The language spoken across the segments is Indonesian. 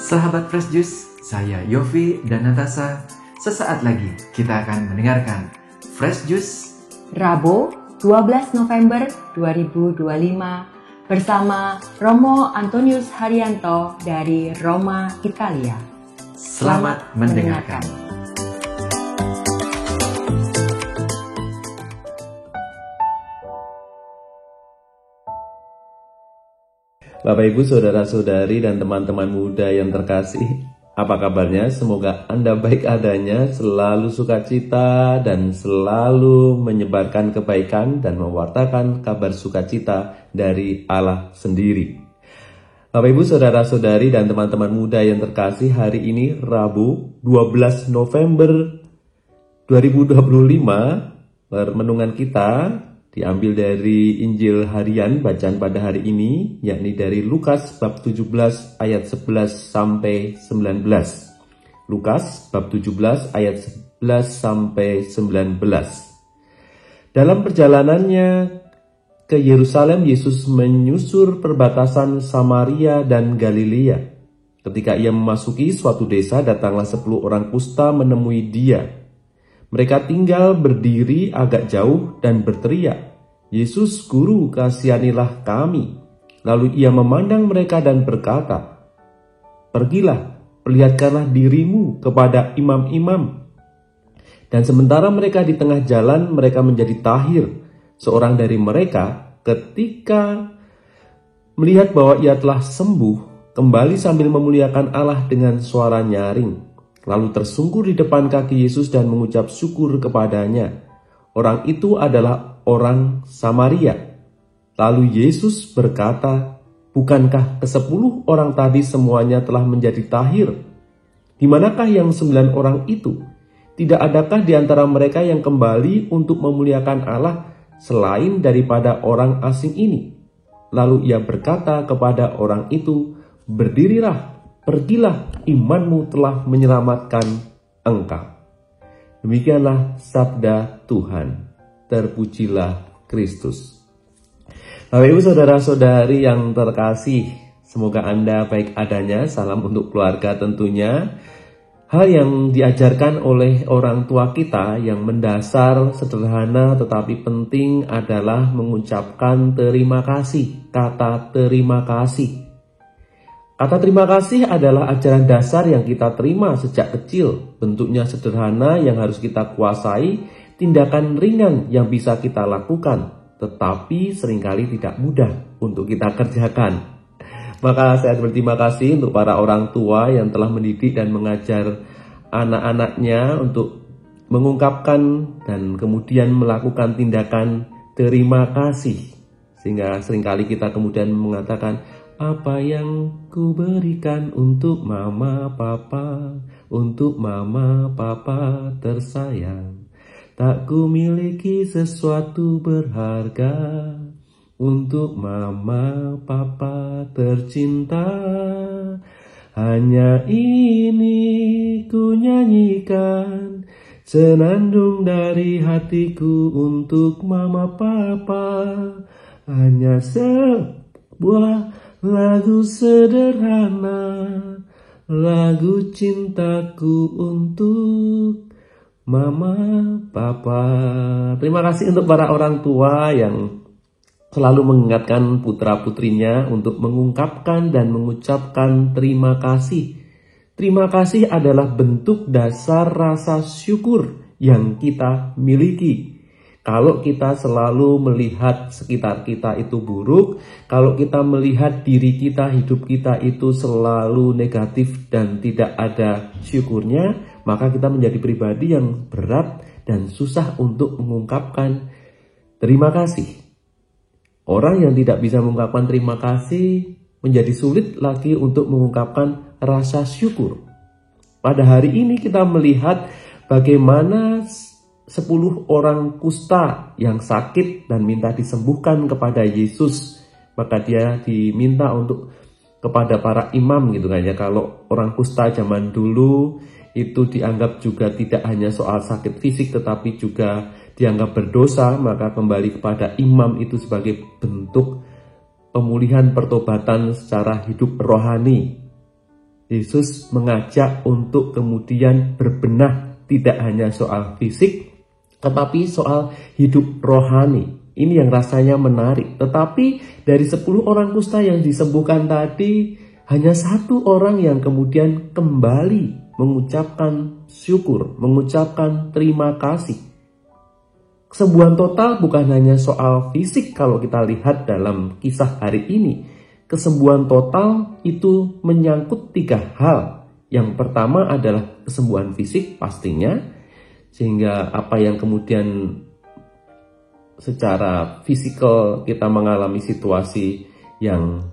Sahabat Fresh Juice, saya Yofi dan Natasha. Sesaat lagi kita akan mendengarkan Fresh Juice Rabu 12 November 2025 bersama Romo Antonius Haryanto dari Roma, Italia. Selamat mendengarkan. Bapak Ibu, Saudara-saudari dan teman-teman muda yang terkasih, apa kabarnya? Semoga Anda baik adanya, selalu sukacita dan selalu menyebarkan kebaikan dan mewartakan kabar sukacita dari Allah sendiri. Bapak Ibu, Saudara-saudari dan teman-teman muda yang terkasih, hari ini Rabu 12 November 2025, renungan kita diambil dari Injil harian bacaan pada hari ini, yakni dari Lukas bab 17 ayat 11 sampai 19. Lukas bab 17 ayat 11 sampai 19. Dalam perjalanannya ke Yerusalem, Yesus menyusur perbatasan Samaria dan Galilea. Ketika ia memasuki suatu desa, datanglah 10 orang kusta menemui dia. Mereka tinggal berdiri agak jauh dan berteriak, "Yesus, Guru, kasihanilah kami." Lalu ia memandang mereka dan berkata, "Pergilah, perlihatkanlah dirimu kepada imam-imam." Dan sementara mereka di tengah jalan, mereka menjadi tahir. Seorang dari mereka ketika melihat bahwa ia telah sembuh, kembali sambil memuliakan Allah dengan suara nyaring. Lalu tersungkur di depan kaki Yesus dan mengucap syukur kepadanya. Orang itu adalah orang Samaria. Lalu Yesus berkata, "Bukankah ke-10 orang tadi semuanya telah menjadi tahir? Di manakah yang 9 orang itu? Tidak adakah di antara mereka yang kembali untuk memuliakan Allah selain daripada orang asing ini?" Lalu ia berkata kepada orang itu, "Berdirilah, pergilah, imanmu telah menyelamatkan engkau." Demikianlah sabda Tuhan. Terpujilah Kristus. Bapak Ibu, Saudara-saudari yang terkasih, semoga Anda baik adanya. Salam untuk keluarga tentunya. Hal yang diajarkan oleh orang tua kita yang mendasar, sederhana tetapi penting adalah mengucapkan terima kasih. Kata terima kasih. Kata terima kasih adalah ajaran dasar yang kita terima sejak kecil. Bentuknya sederhana yang harus kita kuasai, tindakan ringan yang bisa kita lakukan, tetapi seringkali tidak mudah untuk kita kerjakan. Maka saya berterima kasih untuk para orang tua yang telah mendidik dan mengajar anak-anaknya untuk mengungkapkan dan kemudian melakukan tindakan terima kasih. Sehingga seringkali kita kemudian mengatakan, "Apa yang ku berikan untuk mama papa, untuk mama papa tersayang. Tak ku miliki sesuatu berharga, untuk mama papa tercinta. Hanya ini ku nyanyikan, senandung dari hatiku untuk mama papa. Hanya sebuah lagu sederhana, lagu cintaku untuk mama, papa." Terima kasih untuk para orang tua yang selalu mengingatkan putra-putrinya untuk mengungkapkan dan mengucapkan terima kasih. Terima kasih adalah bentuk dasar rasa syukur yang kita miliki. Kalau kita selalu melihat sekitar kita itu buruk, kalau kita melihat diri kita, hidup kita itu selalu negatif dan tidak ada syukurnya, maka kita menjadi pribadi yang berat dan susah untuk mengungkapkan terima kasih. Orang yang tidak bisa mengungkapkan terima kasih menjadi sulit lagi untuk mengungkapkan rasa syukur. Pada hari ini kita melihat bagaimana 10 orang kusta yang sakit dan minta disembuhkan kepada Yesus. Maka dia diminta untuk kepada para imam gitu kan ya. Kalau orang kusta zaman dulu itu dianggap juga tidak hanya soal sakit fisik tetapi juga dianggap berdosa, maka kembali kepada imam itu sebagai bentuk pemulihan pertobatan secara hidup rohani. Yesus mengajak untuk kemudian berbenah tidak hanya soal fisik, tetapi soal hidup rohani. Ini yang rasanya menarik. Tetapi dari 10 orang kusta yang disembuhkan tadi, hanya 1 orang yang kemudian kembali mengucapkan syukur, mengucapkan terima kasih. Kesembuhan total bukan hanya soal fisik kalau kita lihat dalam kisah hari ini. Kesembuhan total itu menyangkut 3 hal. Yang pertama adalah kesembuhan fisik pastinya, sehingga apa yang kemudian secara fisikal kita mengalami situasi yang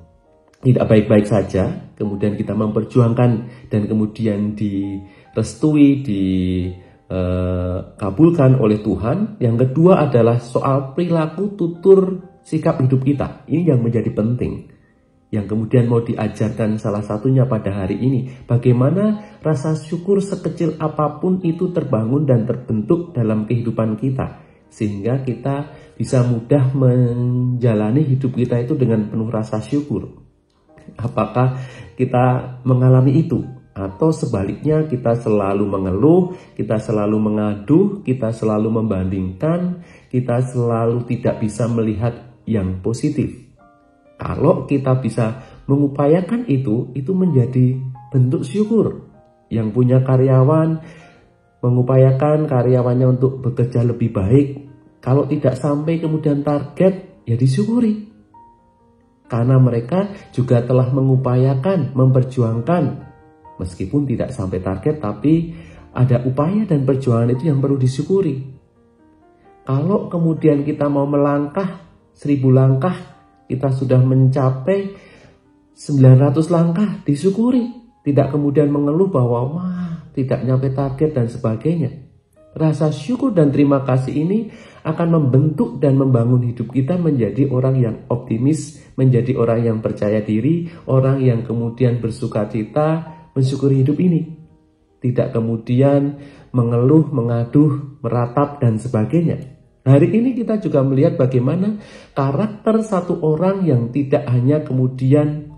tidak baik-baik saja, kemudian kita memperjuangkan dan kemudian direstui, dikabulkan oleh Tuhan. Yang kedua adalah soal perilaku, tutur, sikap hidup kita. Ini yang menjadi penting, yang kemudian mau diajarkan salah satunya pada hari ini. Bagaimana rasa syukur sekecil apapun itu terbangun dan terbentuk dalam kehidupan kita, sehingga kita bisa mudah menjalani hidup kita itu dengan penuh rasa syukur. Apakah kita mengalami itu? Atau sebaliknya kita selalu mengeluh, kita selalu mengaduh, kita selalu membandingkan, kita selalu tidak bisa melihat yang positif. Kalau kita bisa mengupayakan itu menjadi bentuk syukur. Yang punya karyawan mengupayakan karyawannya untuk bekerja lebih baik. Kalau tidak sampai kemudian target, ya disyukuri. Karena mereka juga telah mengupayakan, memperjuangkan. Meskipun tidak sampai target, tapi ada upaya dan perjuangan itu yang perlu disyukuri. Kalau kemudian kita mau melangkah 1000 langkah, kita sudah mencapai 900 langkah, disyukuri. Tidak kemudian mengeluh bahwa wah tidak nyampe target dan sebagainya. Rasa syukur dan terima kasih ini akan membentuk dan membangun hidup kita menjadi orang yang optimis, menjadi orang yang percaya diri, orang yang kemudian bersukacita, mensyukuri hidup ini. Tidak kemudian mengeluh, mengaduh, meratap dan sebagainya. Hari ini kita juga melihat bagaimana karakter satu orang yang tidak hanya kemudian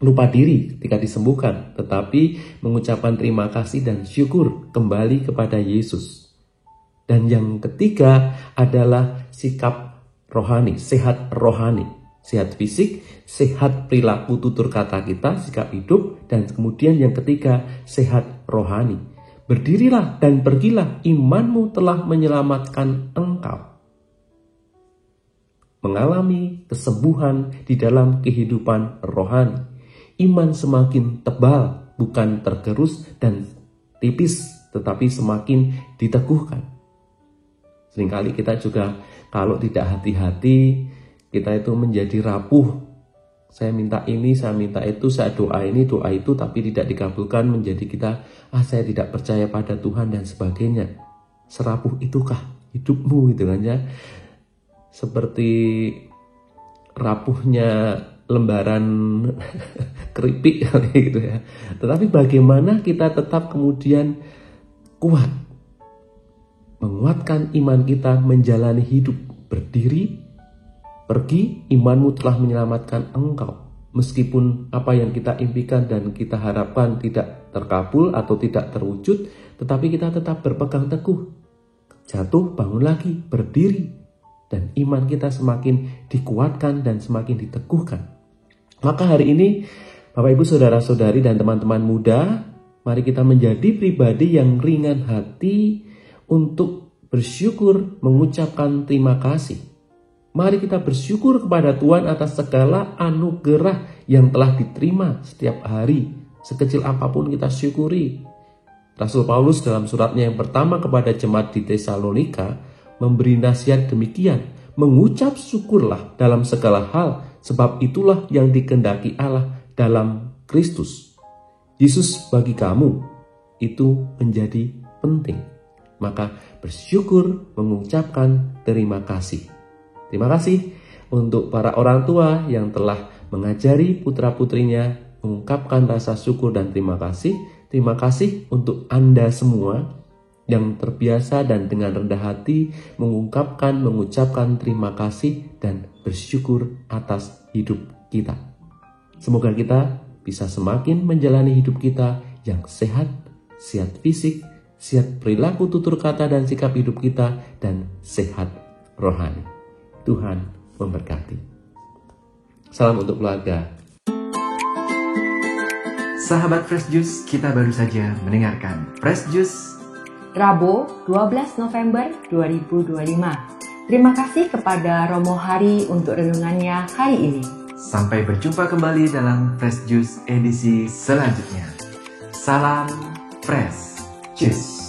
lupa diri ketika disembuhkan, tetapi mengucapkan terima kasih dan syukur kembali kepada Yesus. Dan yang ketiga adalah sikap rohani, sehat rohani, sehat fisik, sehat perilaku tutur kata kita, sikap hidup, dan kemudian yang ketiga sehat rohani. Berdirilah dan pergilah, imanmu telah menyelamatkan engkau. Mengalami kesembuhan di dalam kehidupan rohani. Iman semakin tebal, bukan tergerus dan tipis, tetapi semakin diteguhkan. Seringkali kita juga kalau tidak hati-hati, kita itu menjadi rapuh. Saya minta ini, saya minta itu, saya doa ini, doa itu, tapi tidak dikabulkan, menjadi kita, saya tidak percaya pada Tuhan dan sebagainya. Serapuh itukah hidupmu gitu kan ya? Seperti rapuhnya lembaran keripik gitu ya. Tetapi bagaimana kita tetap kemudian kuat, menguatkan iman kita menjalani hidup, berdiri, pergi, imanmu telah menyelamatkan engkau. Meskipun apa yang kita impikan dan kita harapkan tidak terkabul atau tidak terwujud, tetapi kita tetap berpegang teguh. Jatuh, bangun lagi, berdiri, dan iman kita semakin dikuatkan dan semakin diteguhkan. Maka hari ini, Bapak Ibu Saudara-saudari dan teman-teman muda, mari kita menjadi pribadi yang ringan hati untuk bersyukur, mengucapkan terima kasih. Mari kita bersyukur kepada Tuhan atas segala anugerah yang telah diterima setiap hari. Sekecil apapun kita syukuri. Rasul Paulus dalam suratnya yang pertama kepada jemaat di Tesalonika memberi nasihat demikian. Mengucap syukurlah dalam segala hal, sebab itulah yang dikehendaki Allah dalam Kristus. Yesus bagi kamu itu menjadi penting. Maka bersyukur, mengucapkan terima kasih. Terima kasih untuk para orang tua yang telah mengajari putra-putrinya mengungkapkan rasa syukur dan terima kasih. Terima kasih untuk Anda semua yang terbiasa dan dengan rendah hati mengungkapkan, mengucapkan terima kasih dan bersyukur atas hidup kita. Semoga kita bisa semakin menjalani hidup kita yang sehat, sehat fisik, sehat perilaku, tutur kata dan sikap hidup kita, dan sehat rohani. Tuhan memberkati. Salam untuk keluarga. Sahabat Fresh Juice, kita baru saja mendengarkan Fresh Juice Rabu 12 November 2025. Terima kasih kepada Romo Hari untuk renungannya hari ini. Sampai berjumpa kembali dalam Fresh Juice edisi selanjutnya. Salam Fresh Juice.